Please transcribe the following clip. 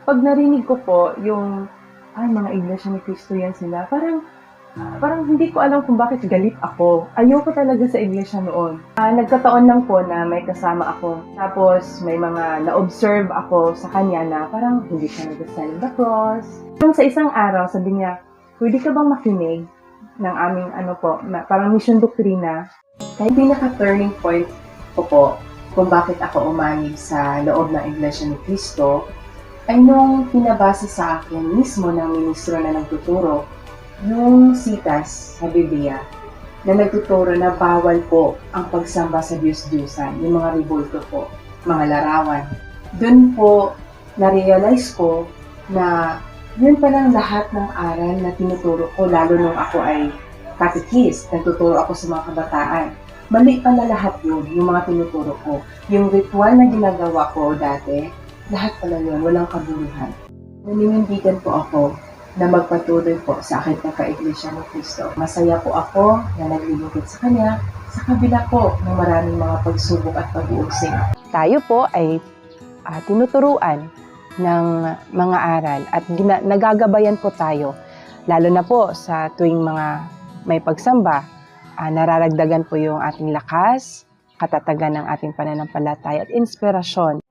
'Pag narinig ko po yung, "Ay, mga Iglesia ni Cristo yan sila." Parang hindi ko alam kung bakit galit ako. Ayoko talaga sa iglesia noon. Nagkataon lang po na may kasama ako. Tapos may mga na-observe ako sa kanya na parang hindi siya nag-sign the cross. Sa isang araw, sabi niya, "Pwede ka bang makinig ng aming parang mission doctrina?" Kaya pinaka-turning point ko po kung bakit ako umanib sa loob ng Iglesia ni Cristo ay nung pinabasa sa akin mismo ng ministro na nagtuturo yung sitas sa Biblia na nagtuturo na bawal po ang pagsamba sa Diyos-Diyosan, yung mga ribulto po, mga larawan. Doon po na-realize ko na yun palang lahat ng aral na tinuturo ko, lalo nung ako ay catechist, nagtuturo ako sa mga kabataan. Mali pala lahat yun, yung mga tinuturo ko. Yung ritual na ginagawa ko dati, lahat pala yun, walang kabuluhan. Naninindigan po ako na magpatuloy po sa aking pagka-Iglesia ni Cristo. Masaya po ako na naglilingkod sa Kanya sa kabila po ng maraming mga pagsubok at pag-uusig. Tayo po ay tinuturuan ng mga aral at nagagabayan po tayo. Lalo na po sa tuwing mga may pagsamba, nararagdagan po yung ating lakas, katatagan ng ating pananampalataya at inspirasyon.